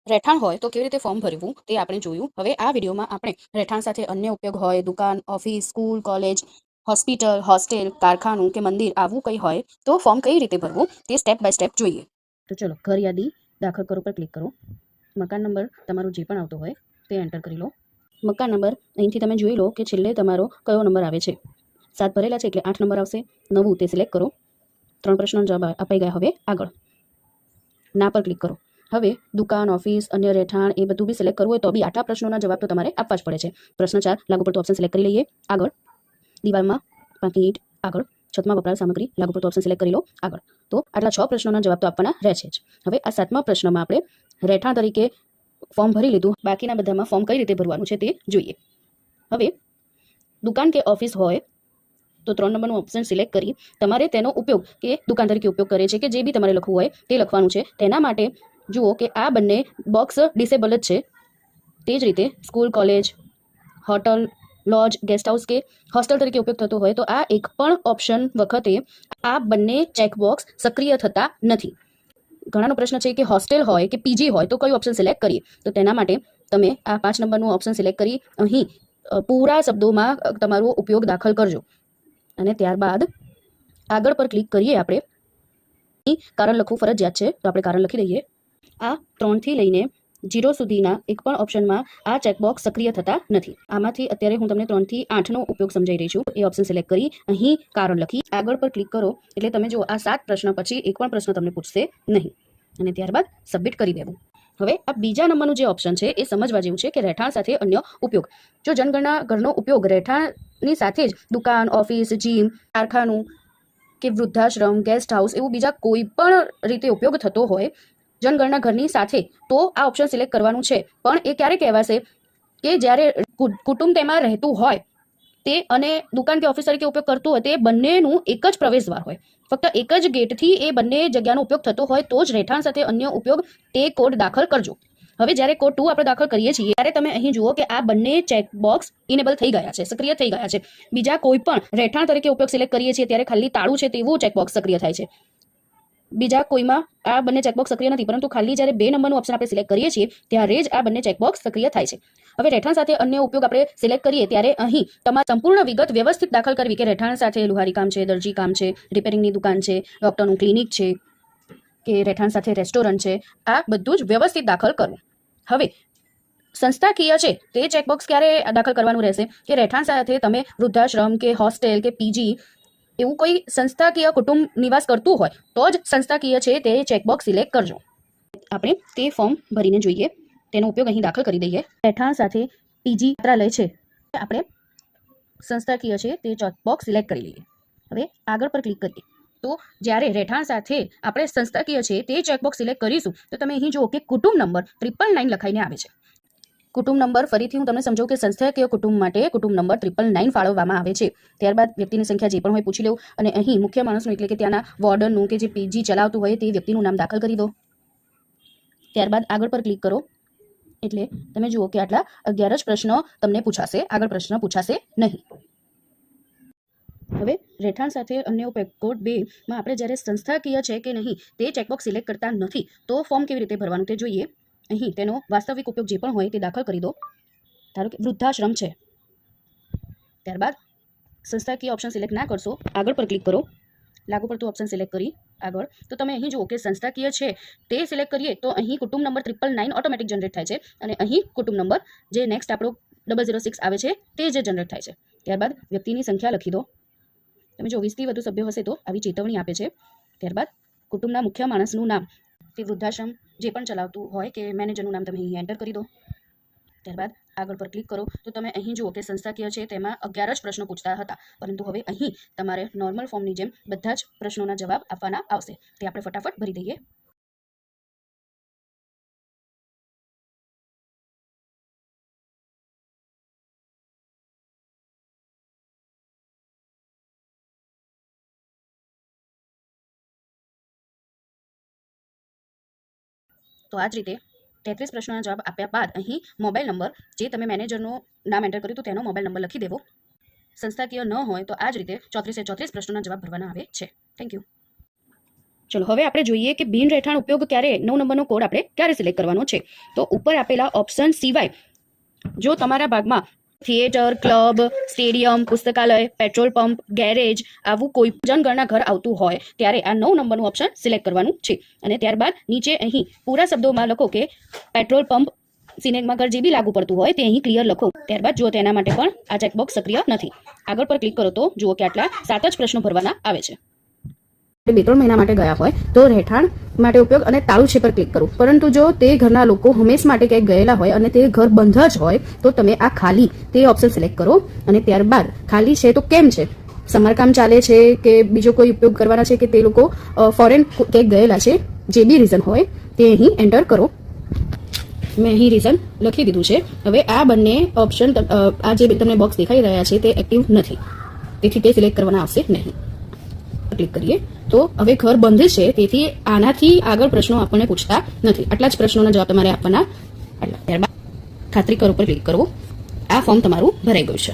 રહેઠાણ હોય તો કેવી રીતે ફોર્મ ભરવું તે આપણે જોયું. હવે આ વિડીયોમાં આપણે રહેઠાણ સાથે અન્ય ઉપયોગ હોય, દુકાન, office, school, college, hospital, hostel, કારખાનું કે મંદિર આવું કંઈ હોય તો ફોર્મ કઈ રીતે ભરવું તે સ્ટેપ બાય સ્ટેપ જોઈએ. તો ચલો, ઘર યાદી દાખલ કરો પર ક્લિક કરો. મકાન નંબર તમારું જે પણ આવતો હોય તે એન્ટર કરી લો. મકાન નંબર અહીંથી તમે જોઈ લો કે છેલ્લે તમારો કયો નંબર આવે છે. 7 ભરેલા છે એટલે 8 નંબર આવશે. 9 તે સિલેક્ટ કરો. 3 પ્રશ્નોનો જવાબ અપાઈ ગયા. હવે આગળ ના પર ક્લિક કરો. હવે દુકાન, ઓફિસ, અન્ય રહેઠાણ એ બધું બી સિલેક્ટ કરવું હોય તો બી આટલા પ્રશ્નોના જવાબ તો તમારે આપવા જ પડે છે. પ્રશ્ન 4 લાગુ પડતું ઓપ્શન સિલેક્ટ કરી લઈએ. આગળ દિવાલમાં પાકી ઈંટ, આગળ છતમાં વપરાયેલ સામગ્રી, લાગુ પડતું ઓપ્શન સિલેક્ટ કરી લો. આગળ તો આટલા 6 પ્રશ્નોના જવાબ તો આપવાના રહે છે જ. હવે આ 7મા પ્રશ્નમાં આપણે રહેઠાણ તરીકે ફોર્મ ભરી લીધું. બાકીના બધામાં ફોર્મ કઈ રીતે ભરવાનું છે તે જોઈએ. હવે દુકાન કે ઓફિસ હોય તો 3 નંબરનું ઓપ્શન સિલેક્ટ કરી તમારે તેનો ઉપયોગ કે દુકાન તરીકે ઉપયોગ કરે છે કે જે બી તમારે લખવું હોય તે લખવાનું છે. તેના માટે જુઓ કે આ બંને બોક્સ ડિસેબલ જ છે. તે જ રીતે school, college, hotel, lodge, guest house કે હોસ્ટેલ તરીકે ઉપયોગ થતો હોય તો આ એક પણ ઓપ્શન વખતે આ બંને ચેકબોક્સ સક્રિય થતા નથી. ઘણાનો પ્રશ્ન છે કે હોસ્ટેલ હોય કે પીજી હોય તો કયું ઓપ્શન સિલેક્ટ કરીએ. તો તેના માટે તમે આ 5 નંબરનું ઓપ્શન સિલેક્ટ કરી અહીં પૂરા શબ્દોમાં તમારો ઉપયોગ દાખલ કરજો અને ત્યારબાદ આગળ પર ક્લિક કરીએ. આપણે કારણ લખવું ફરજિયાત છે તો આપણે કારણ લખી દઈએ. આ 3 થી લઈને 0 સુધીના એક પણ ઓપ્શનમાં આ ચેકબોક્સ સક્રિય થતા નથી. આમાંથી અત્યારે હું તમને 3 થી 8નો ઉપયોગ સમજાવી રહી છું. એ ઓપ્શન સિલેક્ટ કરી અહીં કારણ લખી આગળ પર ક્લિક કરો એટલે તમે જો આ 7 પ્રશ્ન પછી એક પણ પ્રશ્ન તમને પૂછશે નહીં અને ત્યારબાદ સબમિટ કરી દેવું. હવે આ બીજા નંબરનું જે ઓપ્શન છે એ સમજવા જેવું છે કે રહેઠાણ સાથે અન્ય ઉપયોગ. જો જનગણના ઘરનો ઉપયોગ રહેઠાણની સાથે જ દુકાન, ઓફિસ, જીમ, કારખાનું કે વૃદ્ધાશ્રમ, ગેસ્ટ હાઉસ એવું બીજા કોઈ પણ રીતે ઉપયોગ થતો હોય જનગણના ઘરની સાથે તો આ ઓપ્શન સિલેક્ટ કરવાનું છે. પણ એ ક્યારે કહેવાશે કે જ્યારે કુટુંબ તેમાં રહેતું હોય તે અને દુકાન કે ઓફિસ તરીકે ઉપયોગ કરતું હોય તે બંનેનું એક જ પ્રવેશદ્વાર હોય. ફક્ત એક જ ગેટથી એ બંને જગ્યાનો ઉપયોગ થતો હોય તો જ રહેઠાણ સાથે અન્ય ઉપયોગ તે કોડ દાખલ કરજો. હવે જ્યારે કોડ 2 આપણે દાખલ કરીએ છીએ ત્યારે તમે અહીં જુઓ કે આ બંને ચેકબોક્સ ઇનેબલ થઈ ગયા છે, સક્રિય થઈ ગયા છે. બીજા કોઈ પણ રહેઠાણ તરીકે ઉપયોગ સિલેક્ટ કરીએ છીએ ત્યારે ખાલી તાળું છે તેવું ચેકબોક્સ સક્રિય થાય છે. બીજા કોઈમાં આ બંને ચેકબોક્સ સક્રિય નથી, પરંતુ ખાલી જ્યારે 2 નંબરનું ઓપ્શન આપણે સિલેક્ટ કરીએ છીએ ત્યારે જ આ બંને ચેકબોક્સ સક્રિય થાય છે. હવે રહેઠાણ સાથે અન્ય ઉપયોગ આપણે સિલેક્ટ કરીએ ત્યારે અહીં તમારી સંપૂર્ણ વિગત વ્યવસ્થિત દાખલ કરવી કે રહેઠાણ સાથે લુહારી કામ છે, દરજી કામ છે, રિપેરિંગની દુકાન છે, ડૉક્ટરનું ક્લિનિક છે કે રહેઠાણ સાથે રેસ્ટોરન્ટ છે, આ બધું જ વ્યવસ્થિત દાખલ કરવું. હવે સંસ્થાકીય છે તે ચેકબોક્સ ક્યારે દાખલ કરવાનું રહેશે કે રહેઠાણ સાથે તમે વૃદ્ધાશ્રમ કે હોસ્ટેલ કે પીજી એવું કોઈ સંસ્થાકીય કુટુંબ નિવાસ કરતું હોય તો જ સંસ્થાકીય છે તે ચેકબોક્સ સિલેક્ટ કરજો. આપણે તે ફોર્મ ભરીને જોઈએ. તેનો ઉપયોગ અહીં દાખલ કરી દઈએ. રહેઠાણ સાથે પીજી છાત્રાલય છે, આપણે સંસ્થાકીય છે તે ચેકબોક્સ સિલેક્ટ કરી લઈએ. હવે આગળ પર ક્લિક કરીએ તો જ્યારે રહેઠાણ સાથે આપણે સંસ્થાકીય છે તે ચેકબોક્સ સિલેક્ટ કરીશું તો તમે અહીં જુઓ કે કુટુંબ નંબર 999 લખાઈને આવે છે. કુટુંબ નંબર ફરીથી હું તમને સમજાવું કે સંસ્થાકીય કુટુંબ માટે કુટુંબ નંબર 999 ફાળવવામાં આવે છે. ત્યારબાદ વ્યક્તિની સંખ્યા જે પણ હોય પૂછી લેવું અને અહીં મુખ્ય માણસનું એટલે કે ત્યાંના વોર્ડનનું કે જે પીજી ચલાવતું હોય તે વ્યક્તિનું નામ દાખલ કરી દો. ત્યારબાદ આગળ પર ક્લિક કરો એટલે તમે જુઓ કે આટલા 11 જ પ્રશ્નો તમને પૂછાશે, આગળ પ્રશ્ન પૂછાશે નહીં. હવે રહેઠાણ સાથે અન્ય ઉપયોગ કોડ 2માં આપણે જ્યારે સંસ્થાકીય છે કે નહીં તે ચેકબોક્સ સિલેક્ટ કરતા નથી તો ફોર્મ કેવી રીતે ભરવાનું તે જોઈએ. અહીં તેનો વાસ્તવિક ઉપયોગ જે પણ હોય તે દાખલ કરી દો. ધારો કે વૃદ્ધાશ્રમ છે. ત્યારબાદ સંસ્થાકીય ઓપ્શન સિલેક્ટ ના કરશો, આગળ પર ક્લિક કરો. લાગુ પડતું ઓપ્શન સિલેક્ટ કરી આગળ તો તમે અહીં જુઓ કે સંસ્થાકીય છે તે સિલેક્ટ કરીએ તો અહીં કુટુંબ નંબર 999 ઓટોમેટિક જનરેટ થાય છે અને અહીં કુટુંબ નંબર જે નેક્સ્ટ આપણો 006 આવે છે તે જ જનરેટ થાય છે. ત્યારબાદ વ્યક્તિની સંખ્યા લખી દો. તમે જો 20થી વધુ સભ્યો હશે તો આવી ચેતવણી આપે છે. ત્યારબાદ કુટુંબના મુખ્ય માણસનું નામ તે વૃદ્ધાશ્રમ જે પણ ચલાવતું હોય કે મેનેજરનું નામ તમે અહીં એન્ટર કરી દો. ત્યારબાદ આગળ પર ક્લિક કરો તો તમે અહીં જુઓ કે સંસ્થાકીય છે તેમાં 11 જ પ્રશ્નો પૂછતા હતા, પરંતુ હવે અહીં તમારે નોર્મલ ફોર્મની જેમ બધા જ પ્રશ્નોના જવાબ આપવાના આવશે. તે આપણે ફટાફટ ભરી દઈએ. તો આ જ રીતે 33 પ્રશ્નોના જવાબ આપ્યા બાદ અહીં મોબાઈલ નંબર જે તમે મેનેજરનું નામ એન્ટર કર્યું તો તેનો મોબાઈલ નંબર લખી દેવો. સંસ્થાકીય ન હોય તો આ જ રીતે 34 પ્રશ્નોના જવાબ ભરવાના આવે છે. Thank you. ચલો હવે આપણે જોઈએ કે બિન રહેઠાણ ઉપયોગ ક્યારે 9 નંબરનો કોડ આપણે ક્યારે સિલેક્ટ કરવાનો છે. તો ઉપર આપેલા ઓપ્શન સિવાય જો તમારા ભાગમાં થિયેટર, ક્લબ, સ્ટેડિયમ, પુસ્તકાલય, પેટ્રોલ પંપ, ગેરેજ આવું કોઈ જનગણના ઘર આવતું હોય ત્યારે આ 9 નંબરનું ઓપ્શન સિલેક્ટ કરવાનું છે. અને ત્યારબાદ નીચે અહીં પૂરા શબ્દોમાં લખો કે પેટ્રોલ પંપ, સિનેમા ઘર જે બી લાગુ પડતું હોય તે અહીં ક્લિયર લખો. ત્યારબાદ જો તેના માટે પણ આ ચેકબોક્સ સક્રિય નથી. આગળ પર ક્લિક કરો તો જુઓ કે આટલા 7 જ પ્રશ્નો ભરવાના આવે છે. 2-3 મહિના માટે ગયા હોય તો રહેઠાણ માટે ઉપયોગ અને તાળું છે પર ક્લિક કરું. પરંતુ જો તે ઘરના લોકો હંમેશ માટે ક્યાંક ગયેલા હોય અને તે ઘર બંધ જ હોય તો તમે આ ખાલી તે ઓપ્શન સિલેક્ટ કરો. અને ત્યારબાદ ખાલી છે તો કેમ છે, સમારકામ ચાલે છે કે બીજો કોઈ ઉપયોગ કરવાના છે કે તે લોકો ફોરેન ક્યાંક ગયેલા છે, જે બી રીઝન હોય તે અહીં એન્ટર કરો. મેં અહીં રીઝન લખી દીધું છે. હવે આ બંને ઓપ્શન આ જે તમને બોક્સ દેખાઈ રહ્યા છે તે એક્ટિવ નથી, તેથી તે સિલેક્ટ કરવાના આવશે નહીં. ક્લિક કરીએ તો હવે ઘર બંધ છે, તેથી આનાથી આગળ પ્રશ્નો આપણને પૂછતા નથી. આટલા જ પ્રશ્નોના જવાબ તમારે આપવાના. ત્યારબાદ ખાતરી કરો પર ક્લિક કરો. આ ફોર્મ તમારું ભરાઈ ગયું છે.